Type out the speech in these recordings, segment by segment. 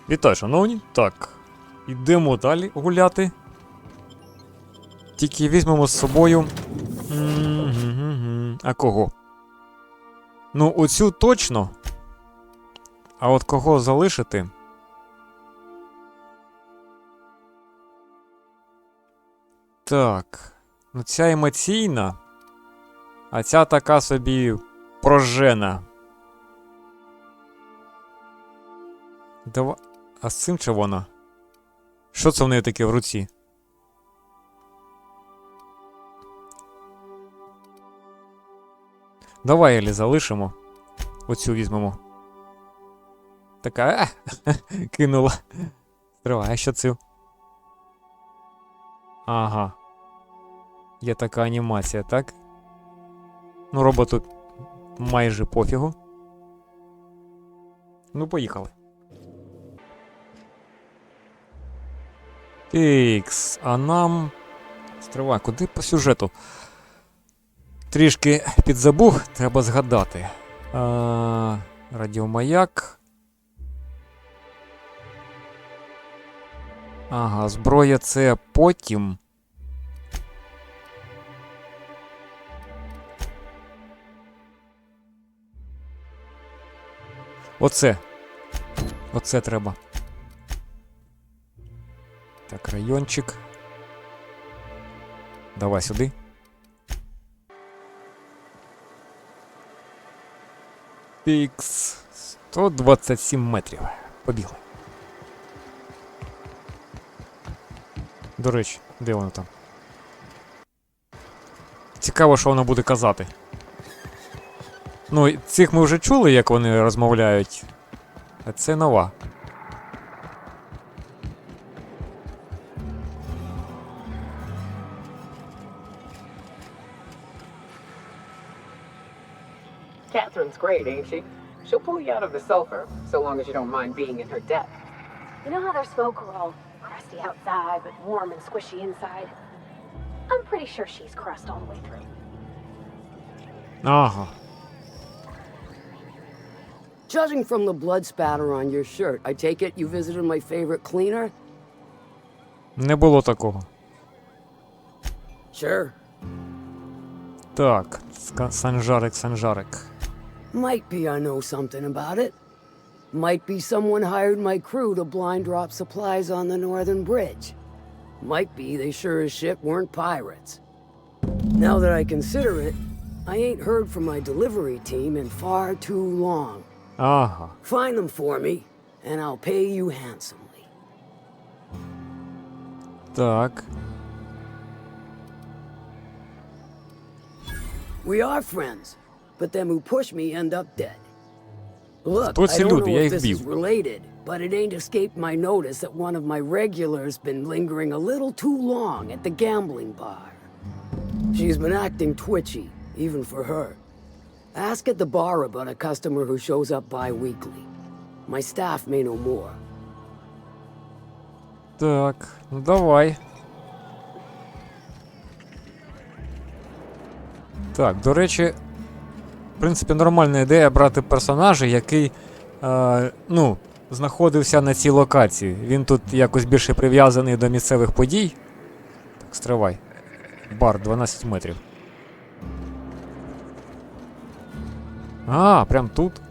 Вітаю, шановні. Так, ідемо далі гуляти. Тільки візьмемо з собою... А кого? Ну, оцю точно. А от кого залишити? Так. Ну, ця емоційна. А ця така собі прожена. Давай. А з цим чи вона? Що це в неї таке в руці? Давай, Елі, залишимо. Оцю візьмемо. Така, кинула. Тривай, а що це? Ага. Є така анімація, так? Ну, роботу майже пофігу. Ну, поїхали. Тикс, а нам... Стривай, куди по сюжету? Трішки підзабув, треба згадати. Радіомаяк. Ага, зброя це потім. Оце. Оце треба. Так, райончик. Давай сюди. Пікс. 127 метрів. Побігли. До речі, де воно там? Цікаво, що воно буде казати. Ну, цих ми вже чули, як вони розмовляють. А це нова. Catherine's great, ain't she? She'll pull you out of the sulfur, so long as you don't mind being in her debt. You know how their smoke are all crusty outside, but warm and squishy inside? I'm pretty sure she's crust all the way through. Ага. Judging from the blood spatter on your shirt, I take it you visited my favorite cleaner? Не було такого. Sure. Так, санжарик. Might be I know something about it. Might be someone hired my crew to blind drop supplies on the northern bridge. Might be they sure as shit weren't pirates. Now that I consider it, I ain't heard from my delivery team in far too long. Ага. Find them for me, and I'll pay you handsomely. Так. We are friends, but them who push me end up dead. Look, Хто I ці don't люди? know Я if їх this is бив. related, but it ain't escaped my notice that one of my regulars been lingering a little too long at the gambling bar. She's been acting twitchy, even for her. Ask at the bar about a customer who shows up bi-weekly. My staff may know more. Так, ну давай. Так, до речі, в принципі, нормальна ідея брати персонажа, який, ну, знаходився на цій локації. Він тут якось більше прив'язаний до місцевих подій. Так, стривай. Бар, 12 метрів. А, прям тут.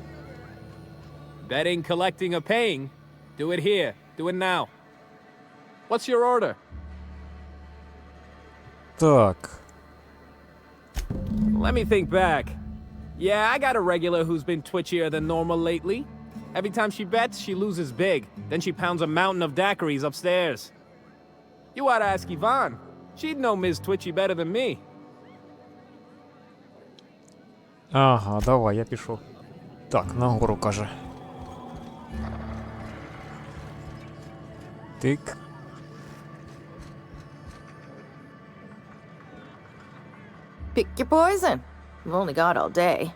Betting, collecting, or paying? Do it here. Do it now. What's your order? Так. Let me think back. Yeah, I got a regular who's been twitchier than normal lately. Every time she bets, she loses big. Then she pounds a mountain of daiquiris upstairs. You ought to ask Yvonne. She'd know Ms. Twitchy better than me. Ага, давай, я пішов. Так, нагору, каже. Тик. Pick your poison. You've only got all day.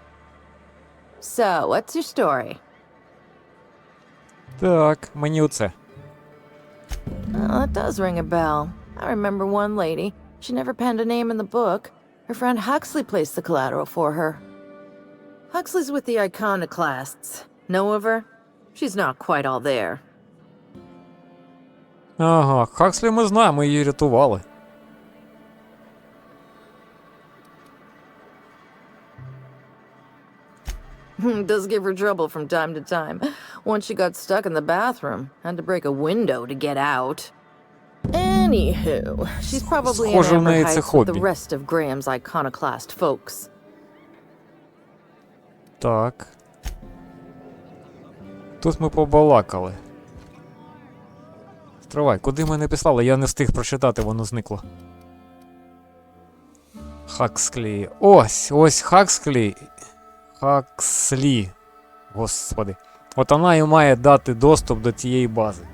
So, what's your story? Так, мені оце. Well, it does ring a bell. I remember one lady. She never penned a name in the book. Her friend Huxley placed the collateral for her. Huxley's with the iconoclasts. Know of her? She's not quite all there. Ага, Хакслі ми знаємо, ми її рятували. Does give her trouble from time to time. Once she got stuck in the bathroom, had to break a window to get out. Anywho, she's probably in Схоже, в Amber неї це Heights with the хобі. rest of Graham's iconoclast folks. Так. Тут ми побалакали. Стривай, куди мене післали? Я не встиг прочитати, воно зникло. Хакслі. Ось Хакслі. Хакслі. Господи. От вона і має дати доступ до цієї бази.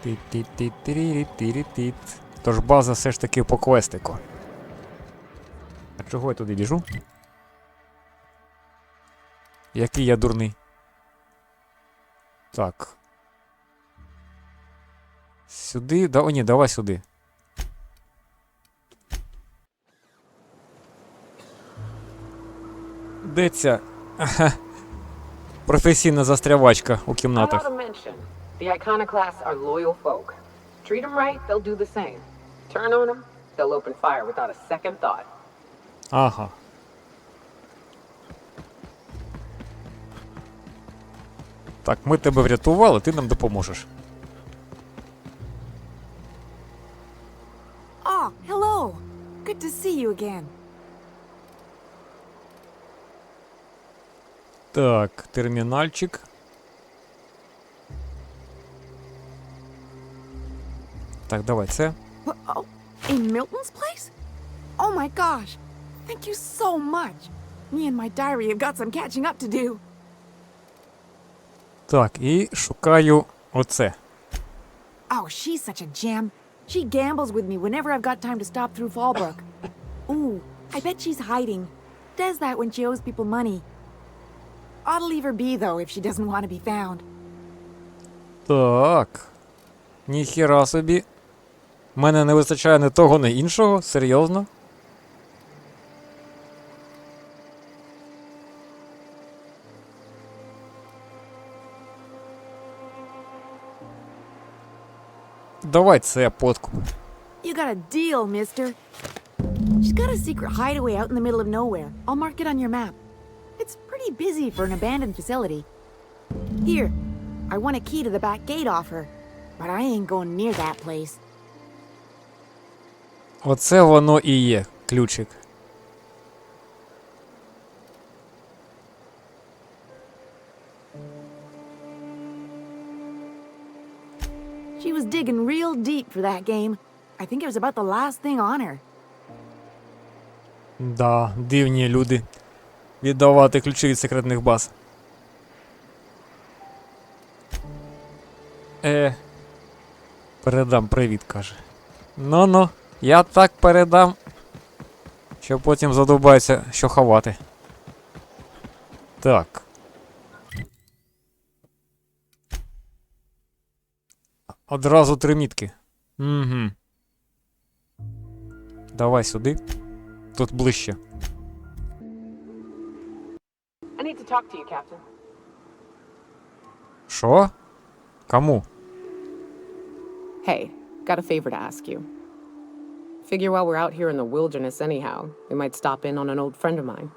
Тіт-тіт-тіт-тірі-тірі-тіт. Тож база все ж таки по квестику. А чого я туди біжу? Який я дурний. Так. Сюди? О, ні, давай сюди. Де ця професійна застрявачка у I ought кімнатах? to mention, the iconoclasts are loyal folk. Treat them right, they'll do the same. Turn on them, they'll open fire without a second thought. Ага. Так, ми тебе врятували, ти нам допоможеш. Oh, hello. Good to see you again. Так, термінальчик. Так, давай це. Oh, in Milton's place? Oh my gosh. Thank you so much. Me and my diary have got some catching up to do. Так, і шукаю оце. Oh, she's such a gem. She gambles with me whenever I've got time to stop through Fallbrook. Ooh, I bet she's hiding. Does that when she owes people money. Ought to leave her be, though, if she doesn't want to be found. Так. Ніхіра собі. Мене не вистачає ні того, ні іншого. Серйозно? Давай це подкуп. You got a deal, mister. She's got a secret hideaway out in the middle of nowhere. I'll mark it on your map. It's pretty busy for an abandoned facility. Here, I want a key to the back gate off her, but I ain't going near that place. Оце воно і є, ключик. She was digging real deep for that game. I think it was about the last thing on her. Да, дивні люди. Віддавати ключі від секретних баз. Передам привіт, каже. Ну-ну, я так передам, що потім задовбається, що ховати. Так. Одразу 3 мітки. Угу. Давай сюди. Тут ближче. I need to talk to you, Captain. Що? Кому? Hey, got a favor to ask you. Figure while we're out here in the wilderness anyhow, we might stop in on an old friend of mine.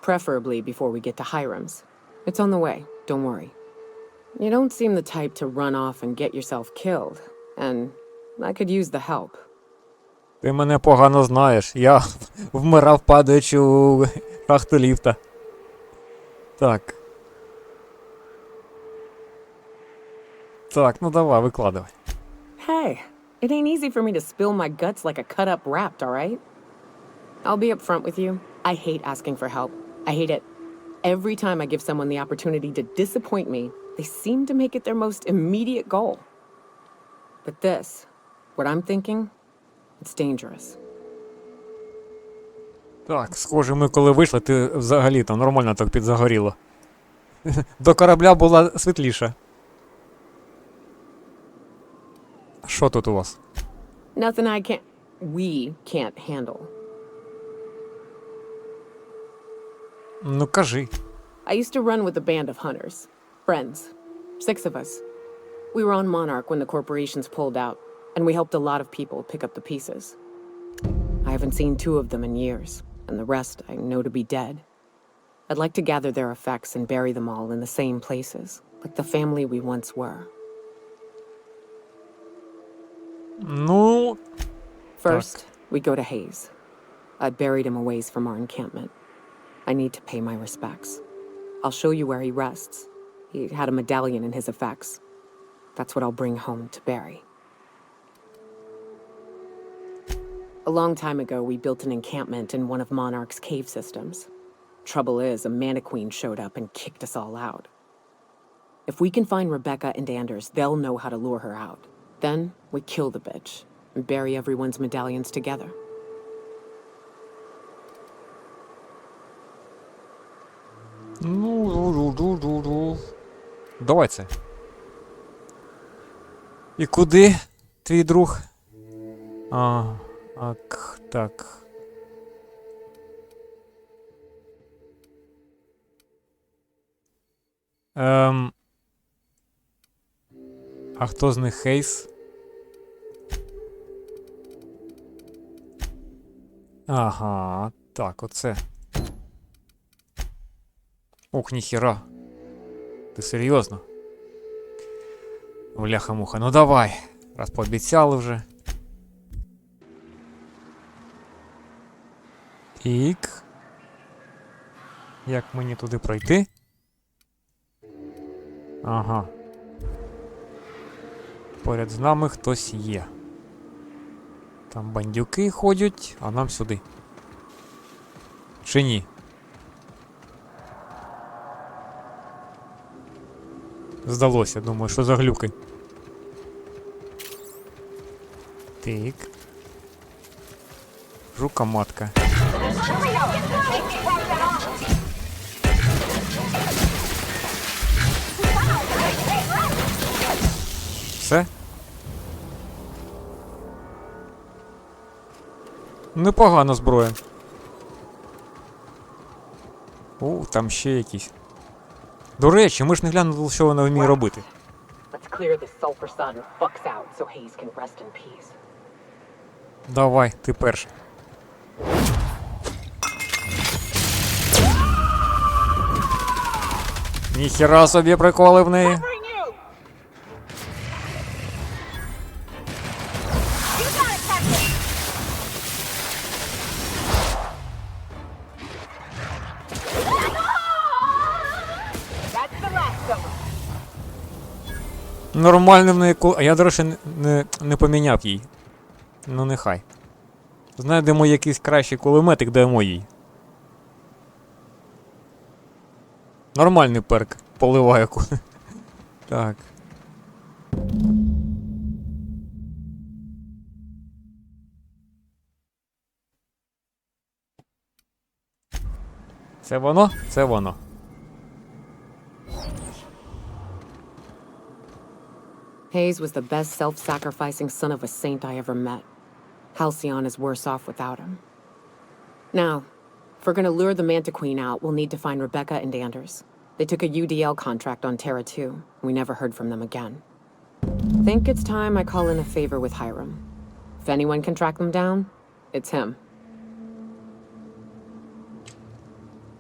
Preferably before we get to Hiram's. It's on the way, don't worry. You don't seem the type to run off and get yourself killed, and I could use the help. Ти мене погано знаєш. Я вмирав, падаючи у шахту ліфта. Так. Так, ну давай, викладывай. Hey, it ain't easy for me to spill my guts like a cut-up raft, all right? I'll be upfront with you. I hate asking for help. I hate it. Every time I give someone the opportunity to disappoint me, they seem to make it their most immediate goal. But this, what I'm thinking, it's dangerous. Так, схоже, ми коли вийшли, ти взагалі там нормально так підзагоріло. До корабля була світліша. Що тут у вас? Nothing we can't handle. Ну кажи. I used to run with a band of hunters. Friends. 6 of us. We were on Monarch when the corporations pulled out, and we helped a lot of people pick up the pieces. I haven't seen 2 of them in years, and the rest I know to be dead. I'd like to gather their effects and bury them all in the same places, like the family we once were. Ну, First, we go to Hayes. I buried him a ways from our encampment. I need to pay my respects. I'll show you where he rests. He had a medallion in his effects. That's what I'll bring home to bury. A long time ago, we built an encampment in one of Monarch's cave systems. Trouble is, a mannequin showed up and kicked us all out. If we can find Rebecca and Anders, they'll know how to lure her out. Then, we kill the bitch and bury everyone's medallions together. ну, давай це. І куди твій друг? Так. А хто з них Хейс? Ага, так, оце. Ох, ніхіра. Ти серйозно? Бляха-муха, ну давай. Раз пообіцяли вже. Ік. Як мені туди пройти? Ага. Поряд з нами хтось є. Там бандюки ходять, а нам сюди. Чи ні? Здалося, думаю, що за глюки. Так. Жука-матка. Все? Непогана зброя. О, там ще якісь. До речі, ми ж не глянули, що вона вміє робити. Let's clear this sulfur sun fucks out so Hayes can rest in peace. Давай, ти перший. Ніхера собі приколи в неї. Нормально в неї кул... А я, до речі, не поміняв їй. Ну нехай. Знайдемо якийсь кращий кулеметик, даємо їй. Нормальний перк. Поливає ку. Так. Це воно? Це воно. Hayes was the best self-sacrificing son of a saint I ever met. Halcyon is worse off without him. Now, if we're gonna lure the Mantiqueen out, we'll need to find Rebecca and Anders. They took a UDL contract on Terra 2. We never heard from them again. Think it's time I call in a favor with Hiram. If anyone can track them down, it's him.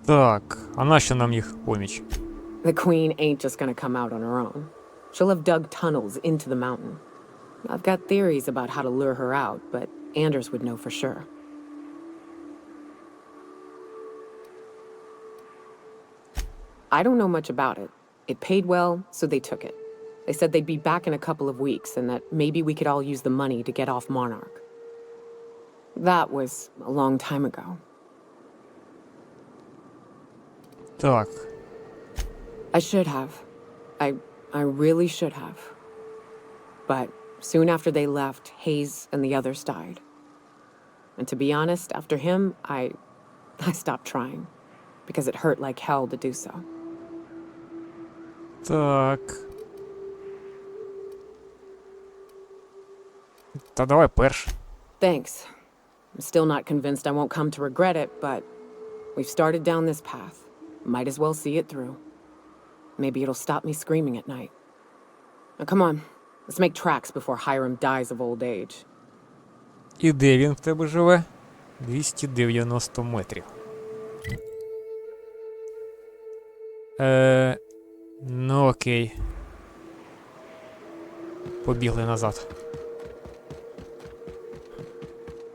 Так, а нащо нам їх поміч? The Queen ain't just gonna come out on her own. She'll have dug tunnels into the mountain. I've got theories about how to lure her out, but Anders would know for sure. I don't know much about it. It paid well, so they took it. They said they'd be back in a couple of weeks and that maybe we could all use the money to get off Monarch. That was a long time ago. Так. I should have. I really should have. But soon after they left, Hayes and the others died. And to be honest, after him, I stopped trying. Because it hurt like hell to do so. Так. Та давай перш. Thanks. I'm still not convinced I won't come to regret it, but we've started down this path. Might as well see it through. Maybe it'll stop me screaming at night. Now, come on. Let's make tracks before Hiram dies of old age. І де він в тебе живе? 290 метрів. Ну окей. Побігли назад.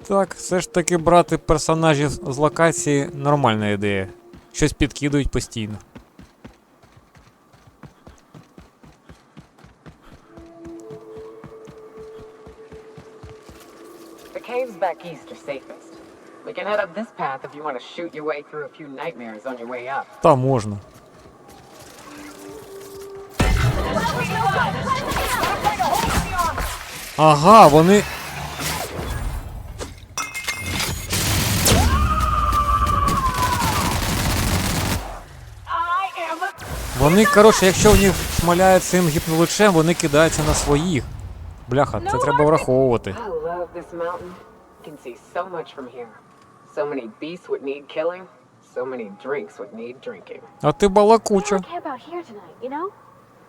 Так, все ж таки брати персонажів з локації нормальна ідея. Щось підкидують постійно. The caves back east are safest. We can head up this path if you want to shoot your way through a few nightmares on your way up. Та можна. Ага, вони... Вони, коротше, якщо в них шмаляють цим гіпнолучем, вони кидаються на своїх. Бляха, це треба враховувати. I love this mountain. You can see so much from here. So many beasts would need killing. So many drinks would need drinking. А ти балакуча. Camp out here tonight, you know?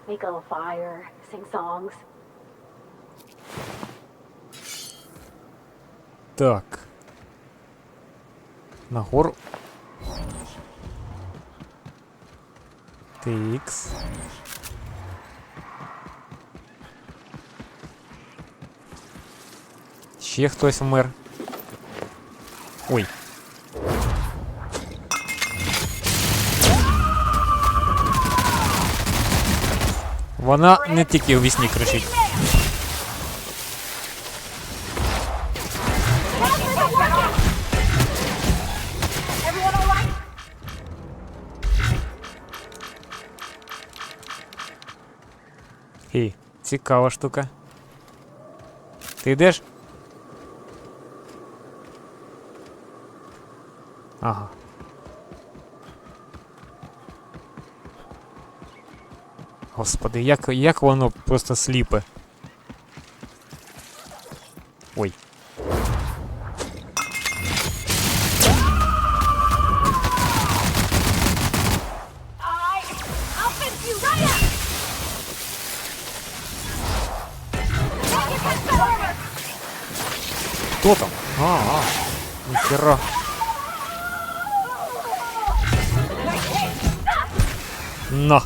Make a little fire, sing songs. Так. Нагору. Тикс. Ще хтось вмер. Ой. Вона не тільки у вісні кричить. Хі, цікава штука. Ти йдеш? Ага. Господи, як воно просто сліпе. Ой. Хто там? Ніхера. На.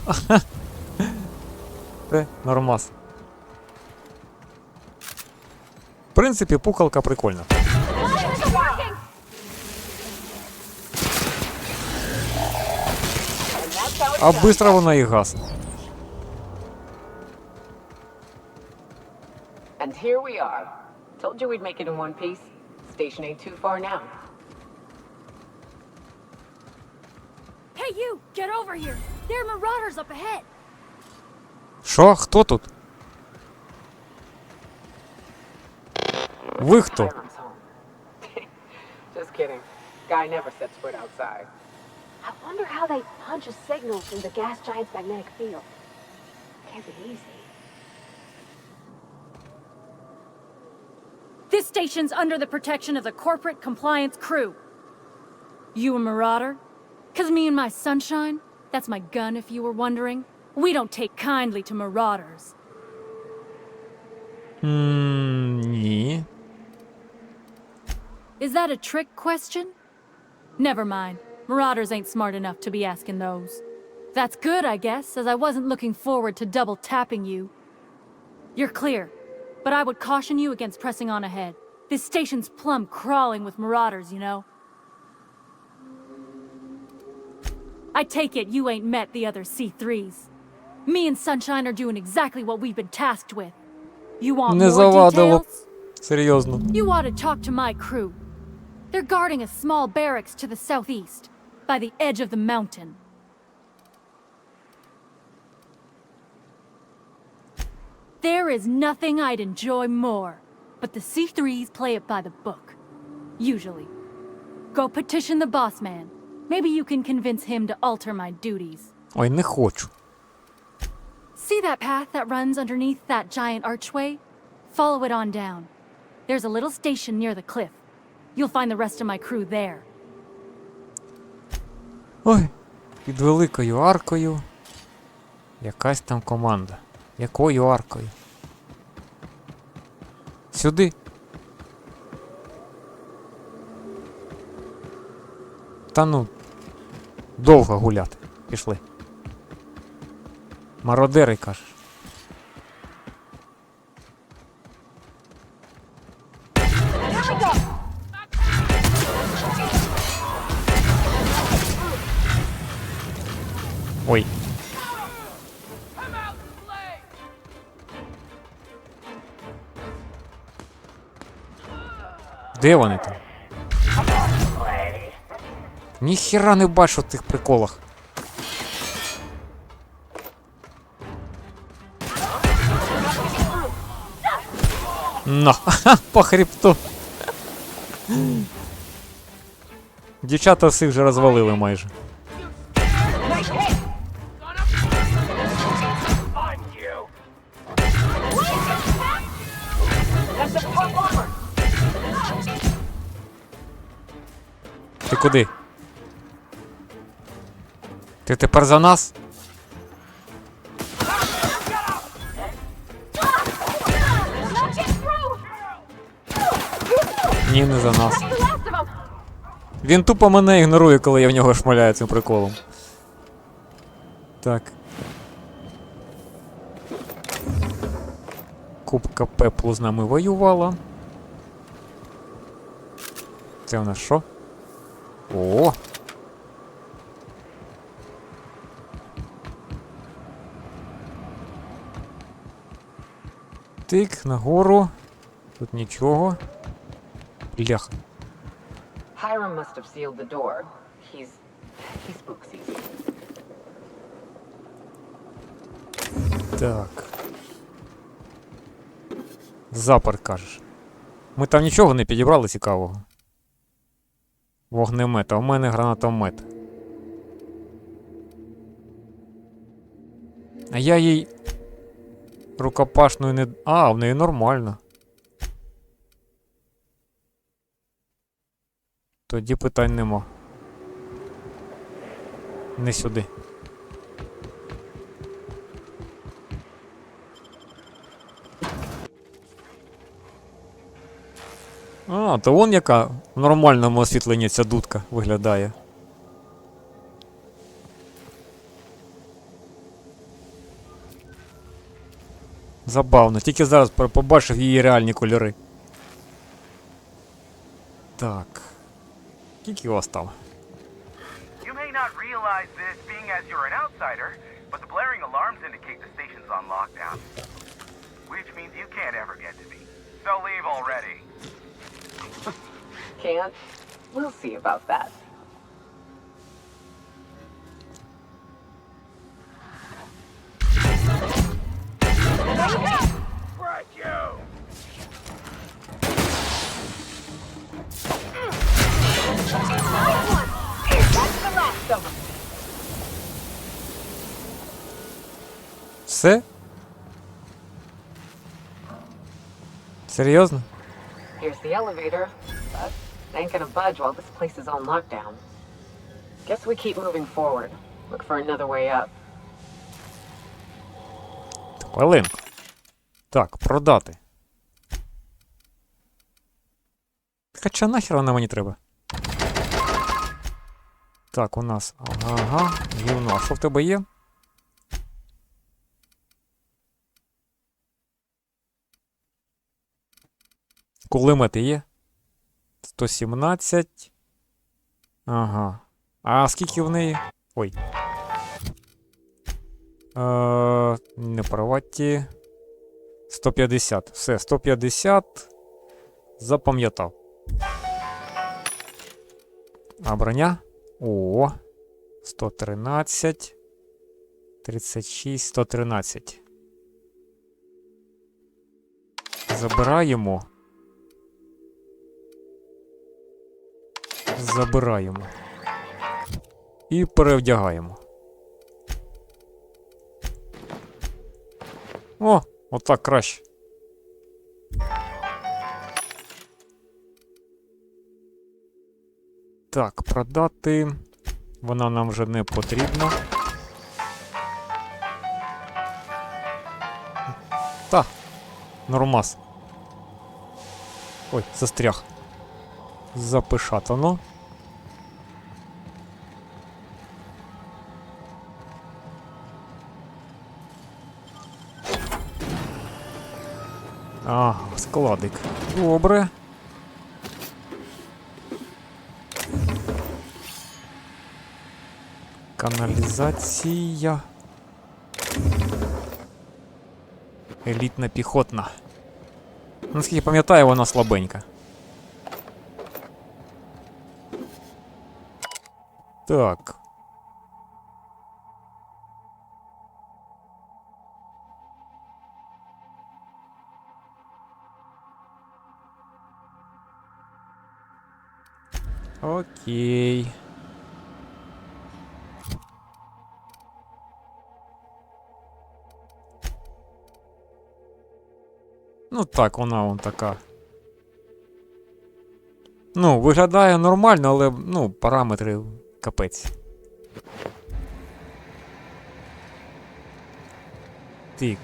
Це нормас. В принципі, пукалка прикольна. А быстро вона і гасне. And here we are. Told you we'd make it in one piece. Station ain't too far now. Hey, you! Get over here! There are marauders up ahead! Що? Хто тут? Ви хто? Hiram's home. Just kidding. Guy never sets foot outside. I wonder how they punch a signal through the gas giant's magnetic field. Can't be easy. This station's under the protection of the corporate compliance crew. You a marauder? 'Cause me and my sunshine, that's my gun if you were wondering, we don't take kindly to marauders. Ні. Is that a trick question? Never mind. Marauders ain't smart enough to be asking those. That's good, I guess, as I wasn't looking forward to double tapping you. You're clear, but I would caution you against pressing on ahead. This station's plumb crawling with marauders, you know. I take it you ain't met the other C3s. Me and Sunshine are doing exactly what we've been tasked with. You want Не more завадило. details? Серйозно. You ought to talk to my crew. They're guarding a small barracks to the southeast, by the edge of the mountain. There is nothing I'd enjoy more, but the C3s play it by the book. Usually. Go petition the boss man. Maybe you can convince him to alter my duties. Ой, не хочу. See that path that runs underneath that giant archway? Follow it on down. There's a little station near the cliff. You'll find the rest of my crew there. Ой, під великою аркою якась там команда. Якою аркою? Сюди. Та ну, довго гуляти. Пішли. Мародери, кажеш. Ой. Де вони там? Ніхіра не бачу в тих приколах. На, по хребту. Дівчата всіх вже розвалили майже. Ти куди? Ти тепер за нас? Ні, не за нас. Він тупо мене ігнорує, коли я в нього шмаляю цим приколом. Так. Кубка пеплу з нами воювала. Це в нас що? О! Тик, нагору. Тут нічого. Бляха. Hiram must have sealed the door. He spooksies. Так. Запер, кажеш. Ми там нічого не підібрали цікавого. Вогнемет, а в мене гранатомет. А я їй рукопашною не... А, в неї нормально. Тоді питань нема. Не сюди. А, то вон яка в нормальному освітленні ця дудка виглядає. Забавно, тільки зараз побачив її реальні кольори. Так. Скільки у вас там? You may not realize this being as you're an outsider, but the blaring alarms indicate the station's on lockdown. Which means you can't ever get to me. So leave already. Can't? We'll see about that. Right, you! That's the last of them. Все? Серйозно? Here's the elevator, but it ain't gonna budge while this place is on lockdown. Guess we keep moving forward. Look for another way up. Хвилинку. Так, продати. Хоча нахер вона мені треба? Так, у нас... Ага, гівно. А що в тебе є? Кулемети є? 117. Ага. А скільки в неї? Ой. Не проваті. 150. Все, 150. Запам'ятав. А броня? О, 113. 36, 113. Забираємо. Забираємо. І перевдягаємо. О, отак краще. Так, продати. Вона нам вже не потрібна. Та, нормас. Ой, застряг. Запишатано. Ага, складик. Добре. Каналізація. Елітна піхотна. Наскільки пам'ятаю, вона слабенька. Так. Окей. Ну так, вона така. Ну, виглядає нормально, але, ну, параметри капець. Тик.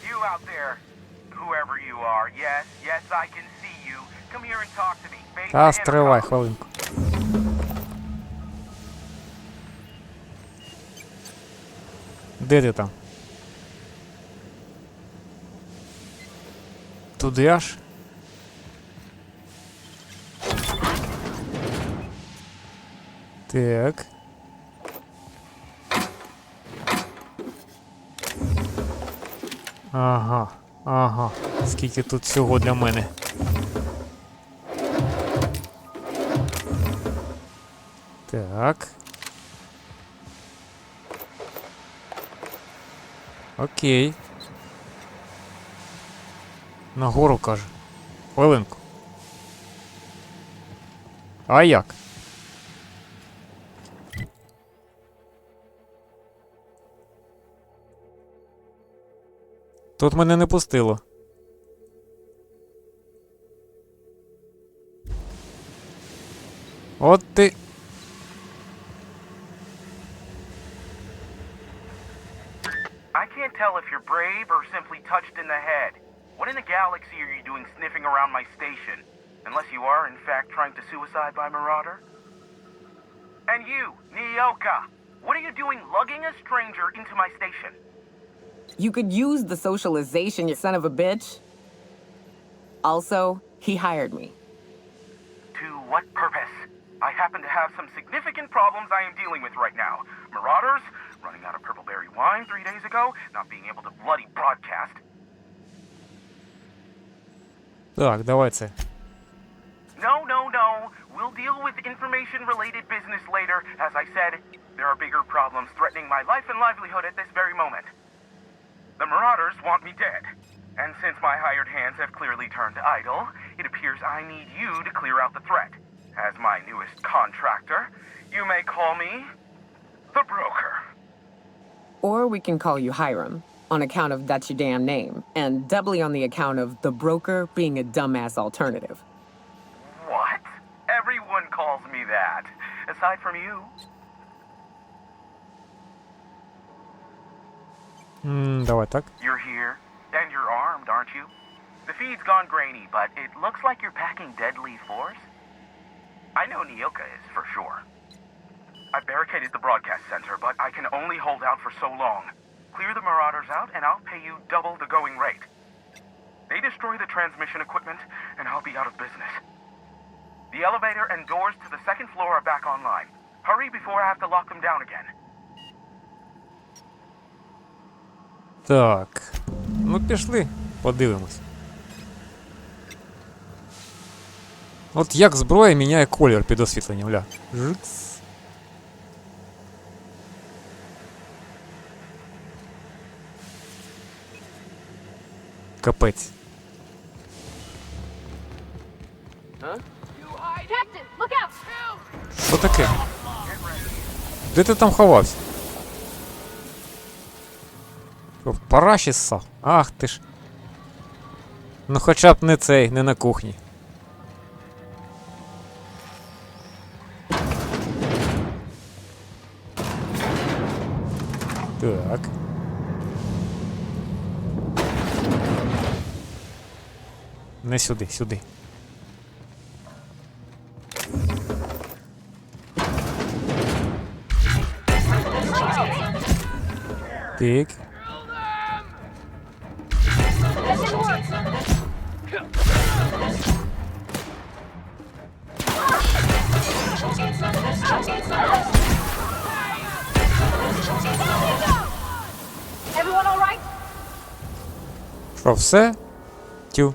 You out there, whoever you are, yes, yes, I can see you. Come here and talk to me. Face Та, the стривай intercom. хвилинку. Де ти там? Туди аж? Так. Ага, ага. Скільки тут всього для мене. Так. Окей. Нагору, каже. Хвилинку. А як? Тут мене не пустило. От ти. I can't tell if you're brave or simply touched in the head. What in the galaxy are you doing sniffing around my station? Unless you are, in fact, trying to suicide by Marauder? And you, Nyoka, what are you doing lugging a stranger into my station? You could use the socialization, you son of a bitch. Also, he hired me. To what purpose? I happen to have some significant problems I am dealing with right now. Marauders, running out of purple berry wine 3 days ago, not being able to bloody broadcast. Так, давай це. No, no, no. We'll deal with information-related business later. As I said, there are bigger problems threatening my life and livelihood at this very moment. The Marauders want me dead. And since my hired hands have clearly turned idle, it appears I need you to clear out the threat. As my newest contractor, you may call me the Broker. Or we can call you Hiram, on account of that's your damn name, and doubly on the account of the broker being a dumbass alternative. What? Everyone calls me that. Aside from you. Давай так. You're here, and you're armed, aren't you? The feed's gone grainy, but it looks like you're packing deadly force. I know Nyoka is, for sure. I've barricaded the broadcast center, but I can only hold out for so long. Clear the Marauders out, and I'll pay you double the going rate. They destroy the transmission equipment, and I'll be out of business. The elevator and doors to the second floor are back online. Hurry before I have to lock them down again. Так. Ну, пішли. Подивимось. От як зброя міняє колір під освітленням, ля. Жикс. Капець. Captain, look out! Що таке? Де ти там ховався? Що, в параші ссав? Ах ти ж. Ну хоча б не цей, не на кухні. Так. Не сюди, сюди. Так. Everyone all right? Що, все? Тю.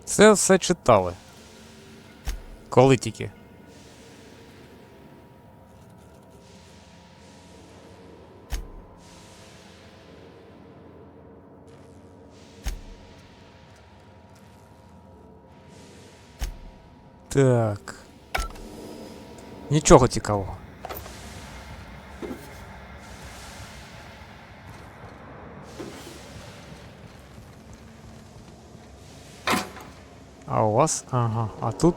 Це все читали. Коли тільки? Так. Нічого цікавого. А у вас? Ага. А тут?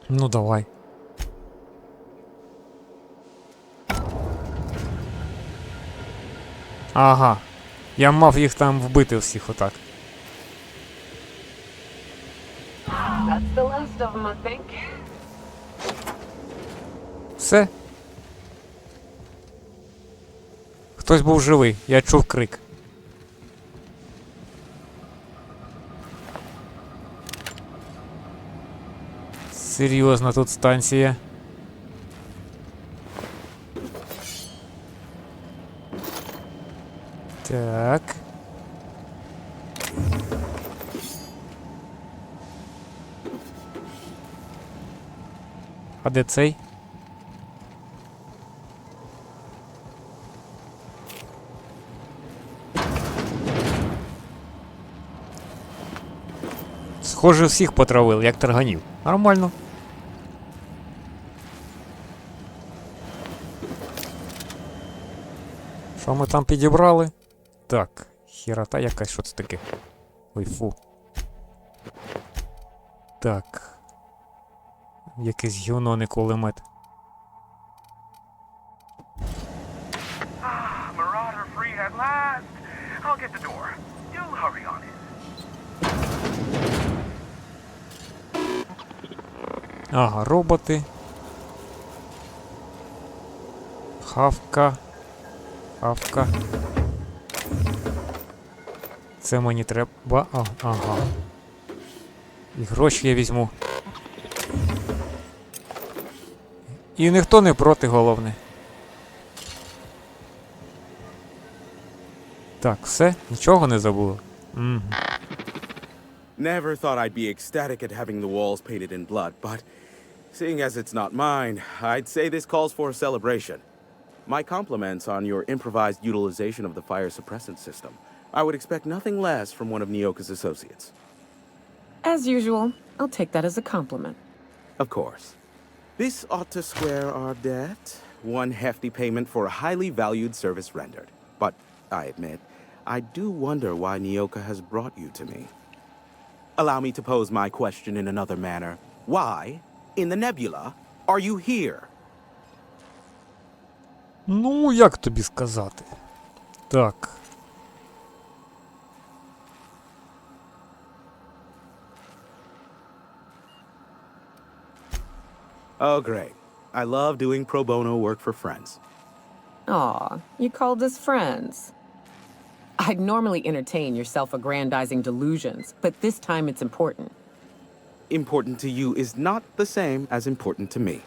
Ну давай. Ага. Я мав їх там вбити всіх отак. That's the last of them, I think. Все. Хтось був живий, я чув крик. Серйозна тут станція. Так. А де цей? Схоже, всіх потравили, як тарганів. Нормально. Що ми там підібрали? Так, хірота якась, що це таке? Ой, фу. Так. Якийсь гівно, не кулемет. Marauder free at last. I'll get the door. You'll hurry on it. Ага, роботи. Хавка. Хавка. Це мені треба. Ага. І гроші я візьму. І ніхто не проти, головне. Так, все? Нічого не забули? Угу. Never thought I'd be ecstatic at having the walls painted in blood, but seeing as it's not mine, I'd say this calls for a celebration. My compliments on your improvised utilization of the fire suppressant system. I would expect nothing less from one of Nyoka's associates. As usual, I'll take that as a compliment. Of course. This ought to square our debt. One hefty payment for a highly valued service rendered. But I admit, I do wonder why Nyoka has brought you to me. Allow me to pose my question in another manner. Why, in the nebula, are you here? Ну, як тобі сказати? Так. Oh, great. I love doing pro bono work for friends. Aw, you called us friends. I'd normally entertain your self-aggrandizing delusions, but this time it's important. Important to you is not the same as important to me.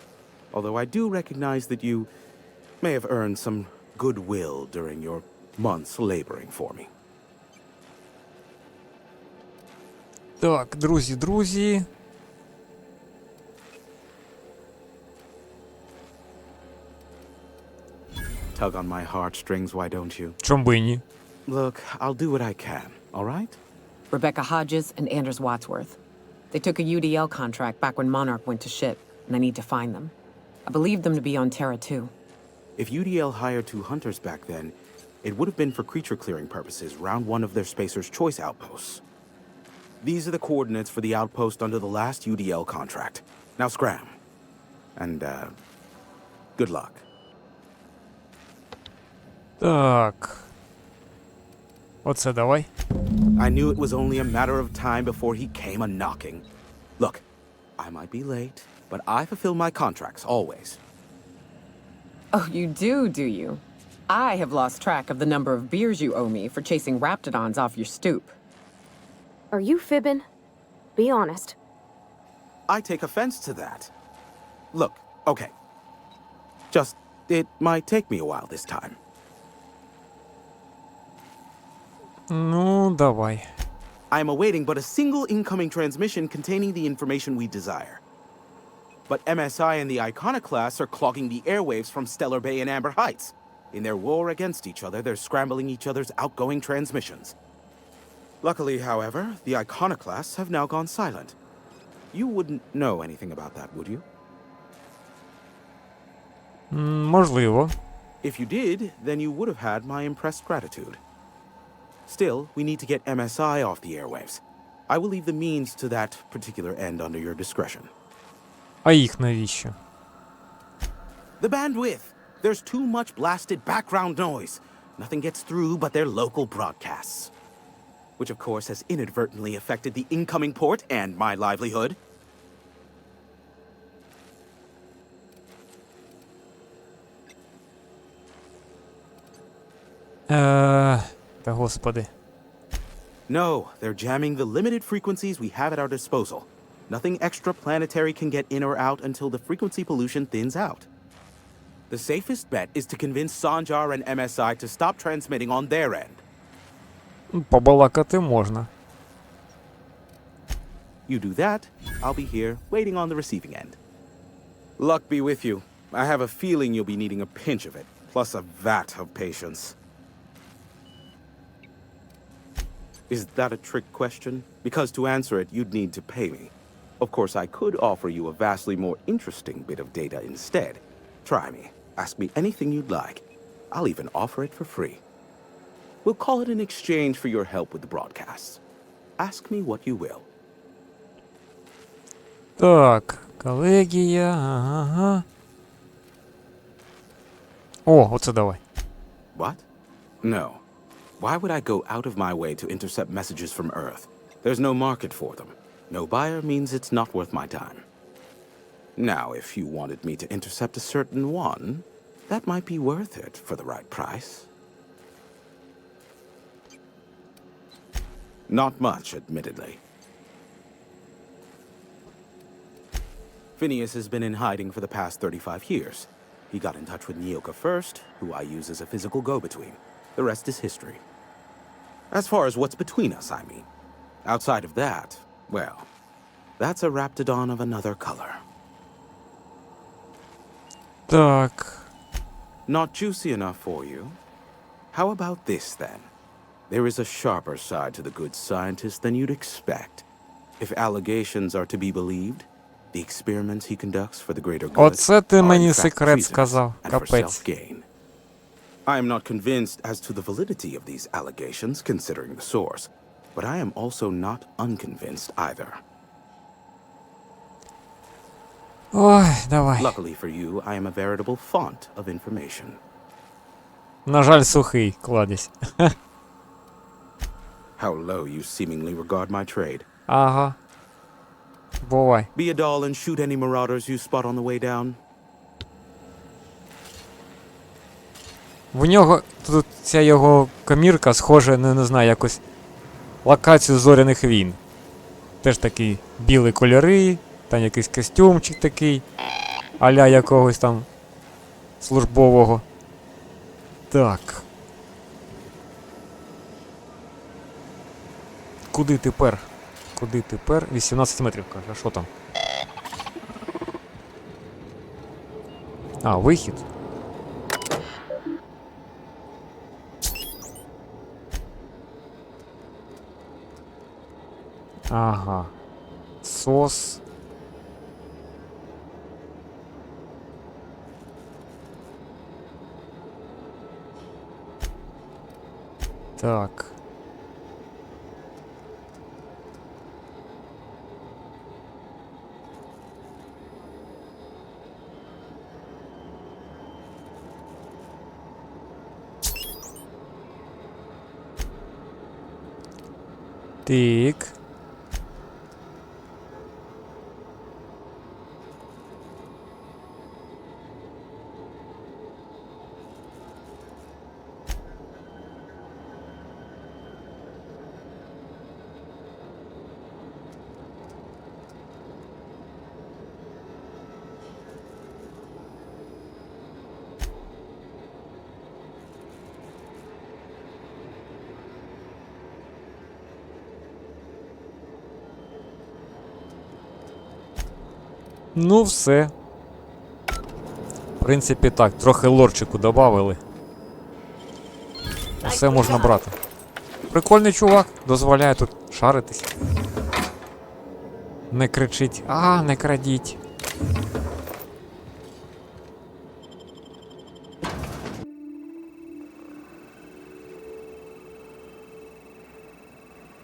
Although I do recognize that you may have earned some goodwill during your months laboring for me. Так, друзі. Tug on my heartstrings, why don't you? Чом би і ні? Look, I'll do what I can, all right? Rebecca Hodges and Anders Wadsworth. They took a UDL contract back when Monarch went to shit, and I need to find them. I believe them to be on Terra too. If UDL hired 2 hunters back then, it would have been for creature clearing purposes round one of their Spacer's Choice outposts. These are the coordinates for the outpost under the last UDL contract. Now scram. And, good luck. Так. Оце давай. I knew it was only a matter of time before he came a-knocking. Look, I might be late, but I fulfill my contracts, always. Oh, you do you? I have lost track of the number of beers you owe me for chasing raptidons off your stoop. Are you fibbing? Be honest. I take offense to that. Look, okay. Just, it might take me a while this time. Ну, давай. I am awaiting but a single incoming transmission containing the information we desire. But MSI and the Iconoclasts are clogging the airwaves from Stellar Bay and Amber Heights. In their war against each other, they're scrambling each other's outgoing transmissions. Luckily, however, the Iconoclasts have now gone silent. You wouldn't know anything about that, would you? Можливо. If you did, then you would have had my impressed gratitude. Still, we need to get MSI off the airwaves. I will leave the means to that particular end under your discretion. А їх навіщо? The bandwidth! There's too much blasted background noise. Nothing gets through but their local broadcasts. Which of course has inadvertently affected the incoming port and my livelihood. Та господи. No, they're jamming the limited frequencies we have at our disposal. Nothing extraplanetary can get in or out until the frequency pollution thins out. The safest bet is to convince Sanjar and MSI to stop transmitting on their end. Побалакати можна. You do that, I'll be here, waiting on the receiving end. Luck be with you. I have a feeling you'll be needing a pinch of it, plus a vat of patience. Is that a trick question? Because to answer it, you'd need to pay me. Of course, I could offer you a vastly more interesting bit of data instead. Try me. Ask me anything you'd like. I'll even offer it for free. We'll call it an exchange for your help with the broadcasts. Ask me what you will. Так, колегія, ага. О, оце давай. What? No. Why would I go out of my way to intercept messages from Earth? There's no market for them. No buyer means it's not worth my time. Now, if you wanted me to intercept a certain one, that might be worth it for the right price. Not much, admittedly. Phineas has been in hiding for the past 35 years. He got in touch with Nyoka first, who I use as a physical go-between. The rest is history. As far as what's between us, I mean. Outside of that, well, that's a raptidon of another color. Так. Not juicy enough for you? How about this, then? There is a sharper side to the good scientist than you'd expect. If allegations are to be believed, the experiments he conducts for the greater good Оце ти are in мені fact секрет treasonous сказав. and for Капець. self-gain. I am not convinced as to the validity of these allegations, considering the source, but I am also not unconvinced either. Ой, давай. Luckily for you, I am a veritable font of information. На жаль, сухий кладезь. How low you seemingly regard my trade. Ага. Бувай. Be a doll and shoot any marauders you spot on the way down. В нього тут ця його комірка схожа, не знаю, якось локацію зоряних війн. Теж такі білі кольори, там якийсь костюмчик такий, а-ля якогось там службового. Так. Куди тепер? Куди тепер? 18 метрів, каже, а що там? А, вихід. Ага. Насос. Так. Так. Ну, все. В принципі, так, трохи лорчику добавили. Все можна брати. Прикольний чувак, дозволяє тут шаритись. Не кричить, не крадіть.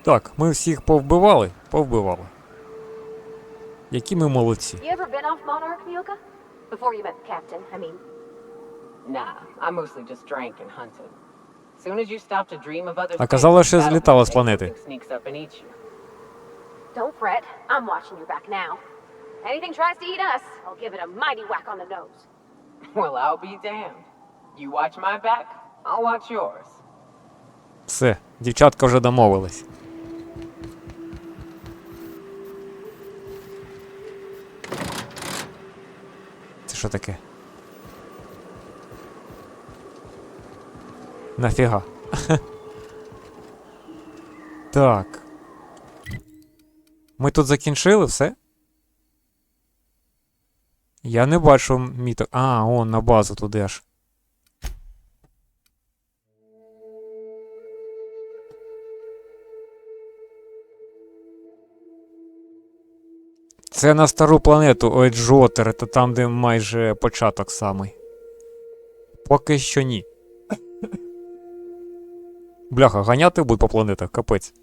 Так, ми всіх повбивали? Повбивали. Які ми молодці. You ever been off Monarch, Nyoka? Before you met the captain, I mean. Nah, I mostly just drank and hunted. Soon as you stop to dream of other А казали, що things, злітала з планети. something sneaks up and eats you. Don't fret, I'm watching your back now. Anything tries to eat us, I'll give it a mighty whack on the nose. Well, I'll be damned. You watch my back, I'll watch yours. Все, дівчатка вже домовились. Це що таке? Нафіга? Так. Ми тут закінчили все? Я не бачу міток. Он на базу туди аж. Це на стару планету Еджотер, це там, де майже початок самий. Поки що ні. Бляха, ганяти будуть по планетах, капець.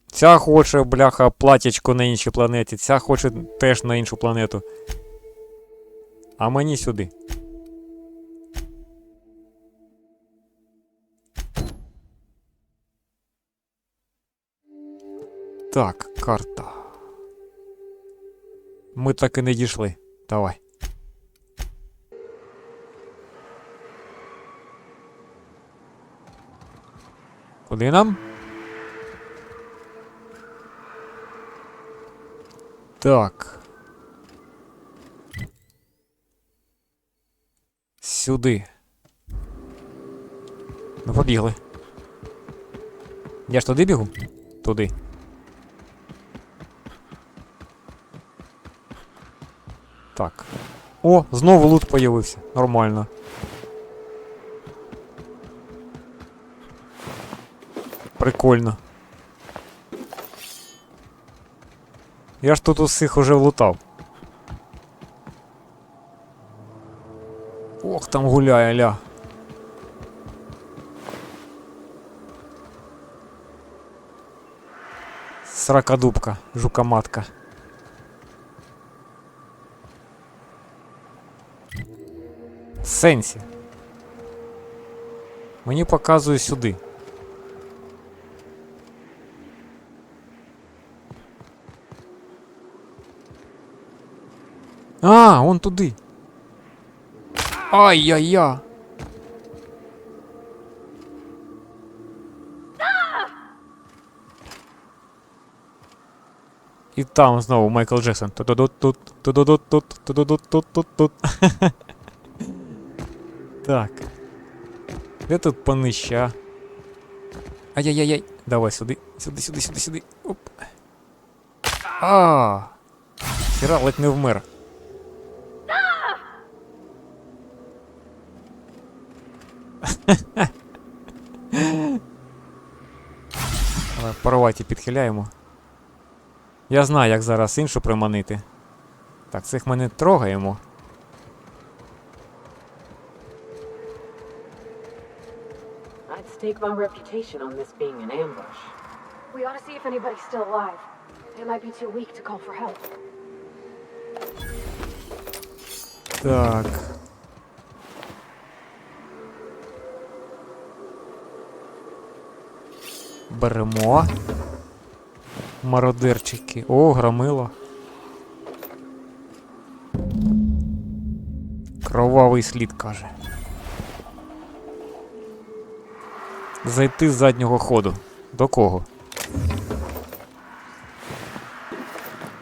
Ця хоче, бляха, платячко на іншій планеті, ця хоче теж на іншу планету. А мені сюди. Так, карта. Ми так і не дійшли. Давай. Куди нам? Так. Сюди. Ну, побігли. Я ж туди бігу? Туди. Так. О, знову лут появився. Нормально. Прикольно. Я ж тут усіх уже влутав. Ох, там гуляє, ля. Сракодубка, жука-матка. Сенсі. Мені показує сюди. Он туди. Ай-яй-я. І там знову Майкл Джексон. Тут. Так. Де тут понища? Ай-яй-яй-яй. Давай сюди. Сюди. Оп. Хіра, ледь не вмер. Давай, пароваті підхиляємо. Я знаю, як зараз іншу приманити. Так, цих ми не трогаємо. I'd stake my reputation on this being an ambush. We ought to see if anybody's still alive. They might be too weak to call for help. Так. Беремо. Мародерчики. О, громило. Кровавий слід, каже. Зайти з заднього ходу. До кого?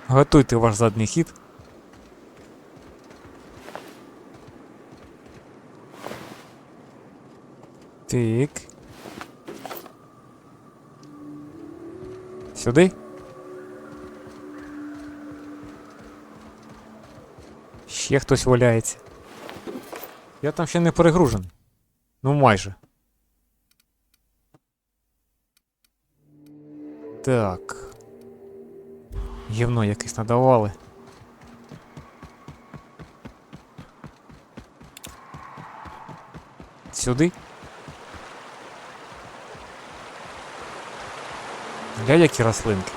Готуйте ваш задній хід. Так. Сюди? Ще хтось валяється. Я там ще не перегружений. Ну майже. Так. Гівно якесь надавали. Сюди? Гля, які рослинки.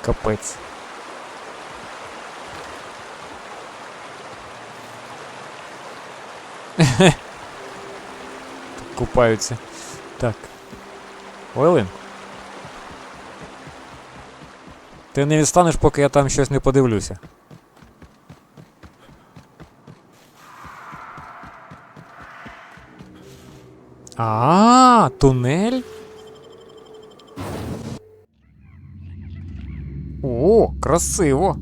Капець. Купаються. Так. Ойлин. Ти не відстанеш, поки я там щось не подивлюся. А, тунель? О, красиво.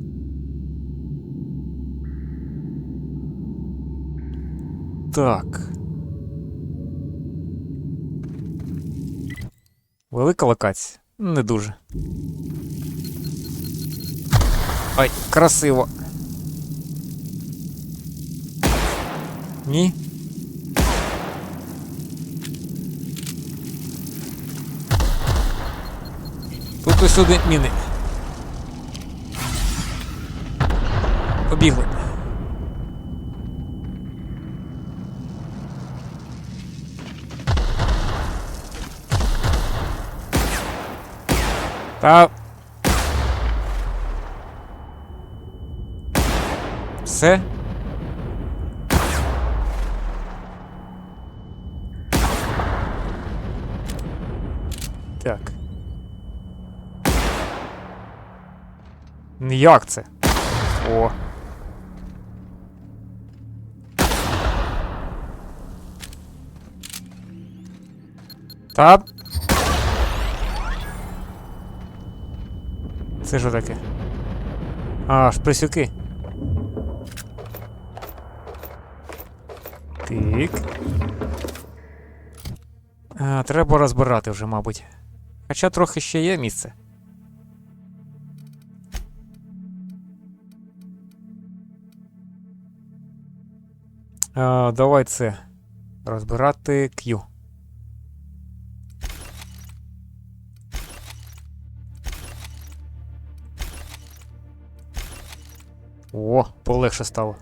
Так. Велика локація? Не дуже. Ай, красиво. Ні? Тут усюди міни. Побігли. Та... Все? Так. Як це? О. Та... Це що таке? А, шприсюки. Так. А, треба розбирати вже, мабуть. Хоча трохи ще є місце. Давай це. Розбирати Q. О, полегше стало.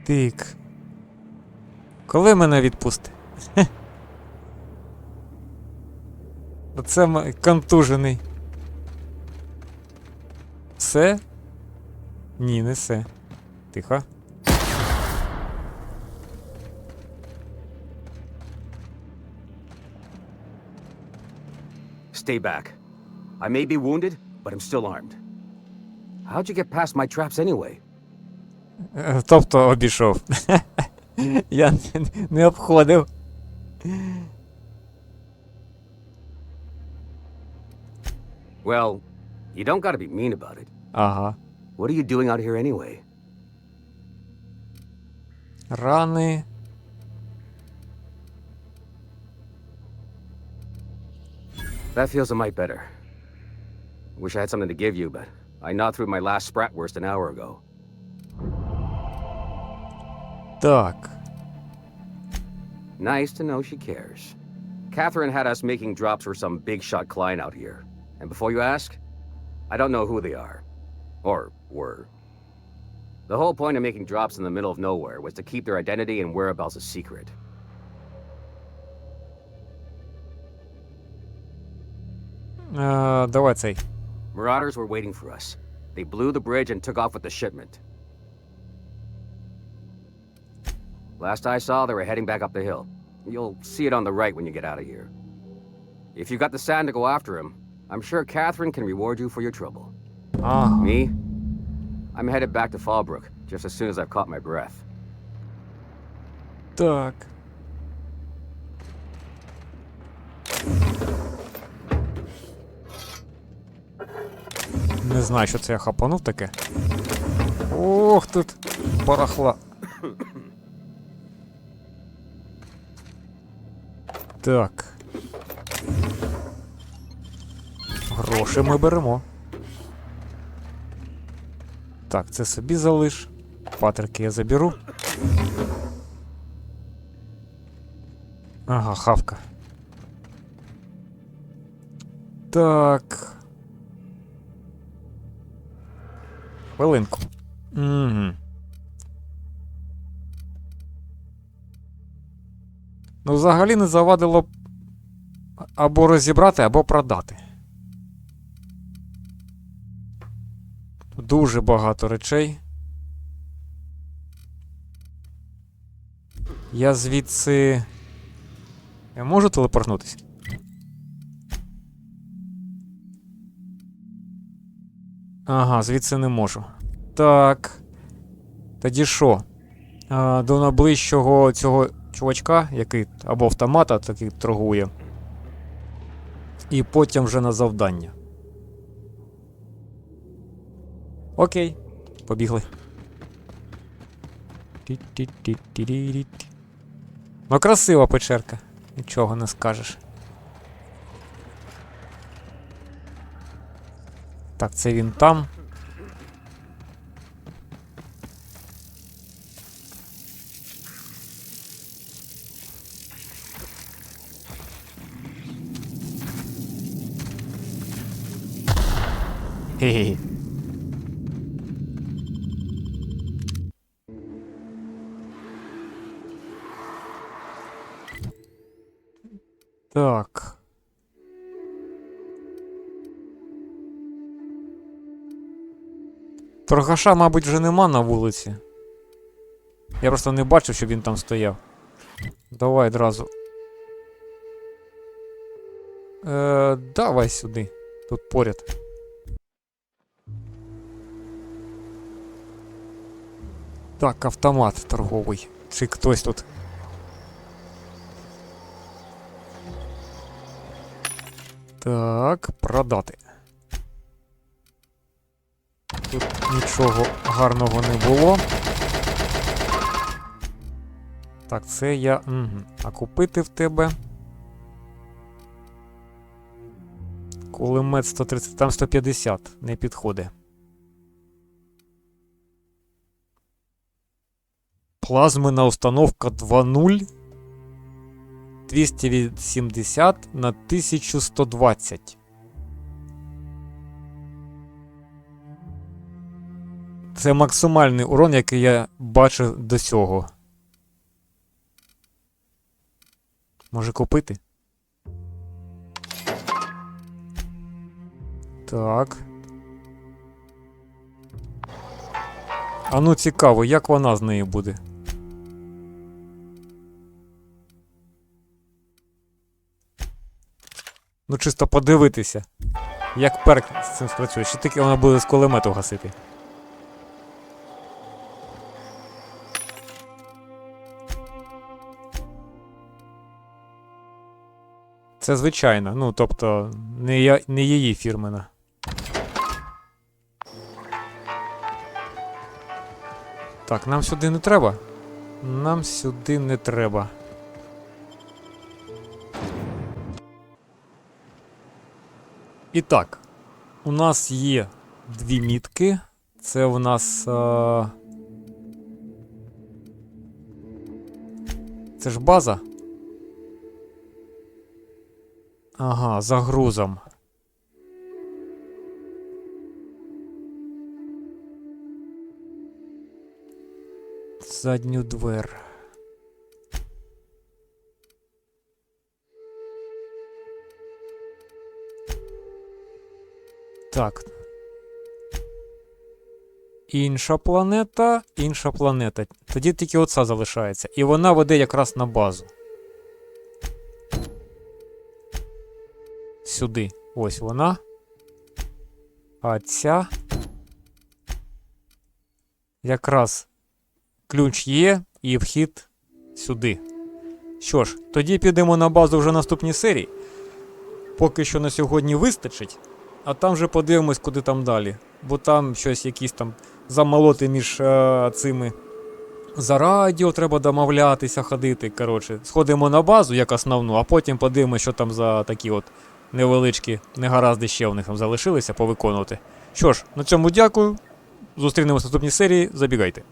Так. Коли мене відпусти? Оце контужений. Все? Ні, не все. Тихо. Stay back. I may be wounded, but I'm still armed. How'd you get past my traps anyway? Тобто обійшов. Я не обходив. Well, you don't gotta be mean about it. Ага. What are you doing out here anyway? Рани. That feels a mite better. Wish I had something to give you, but I gnawed through my last Spratwurst an hour ago. Так. Nice to know she cares. Catherine had us making drops for some big shot client out here. And before you ask, I don't know who they are. Or were. The whole point of making drops in the middle of nowhere was to keep their identity and whereabouts a secret. Давай цей. Marauders were waiting for us. They blew the bridge and took off with the shipment. Last I saw, they were heading back up the hill. You'll see it on the right when you get out of here. If you got the sand to go after him, I'm sure Catherine can reward you for your trouble. Ага. Me? I'm headed back to Fallbrook, just as soon as I've caught my breath. Так. Не знаю, що це я хапанув таке. Ох, тут барахла. Так. Гроші ми беремо. Так, це собі залиш. Патрики я заберу. Ага, хавка. Так. Хвилинку. Угу. Ну, взагалі не завадило б або розібрати, або продати. Дуже багато речей. Я звідси... Я можу телепортнутися? Ага, звідси не можу. Так. Тоді що? До найближчого цього чувачка, який або автомата такий торгує. І потім вже на завдання. Окей. Побігли. Ну, красива печерка. Нічого не скажеш. Так, це він там. Хе-хе. Так. Торгаша, мабуть, вже нема на вулиці. Я просто не бачив, щоб він там стояв. Давай одразу. Давай сюди. Тут поряд. Так, автомат торговий. Чи хтось тут? Так, продати. Тут нічого гарного не було. Так, це я... Угу. А купити в тебе... Кулемет 130, там 150, не підходить. Плазменна установка 2.0. 280 на 1120. Це максимальний урон, який я бачив до цього. Може купити? Так. А ну цікаво, як вона з нею буде? Ну чисто подивитися, як перк з цим спрацює. Чи тільки вона буде з кулемету гасити? Це звичайно, ну тобто не її фірмена. Так, нам сюди не треба? Нам сюди не треба. І так, у нас є дві мітки. Це у нас Це ж база. Ага, за грузом. Задню двер. Так. Інша планета, інша планета. Тоді тільки оця залишається. І вона веде якраз на базу. Сюди. Ось вона. А ця. Якраз ключ є і вхід сюди. Що ж, тоді підемо на базу вже в наступній серії. Поки що на сьогодні вистачить. А там вже подивимось, куди там далі. Бо там щось якісь там замолоти між цими. За радіо треба домовлятися, ходити. Коротше, сходимо на базу як основну, а потім подивимось, що там за такі от невеличкі негаразди ще в них там залишилися повиконувати. Що ж, на цьому дякую. Зустрінемось в наступній серії. Забігайте.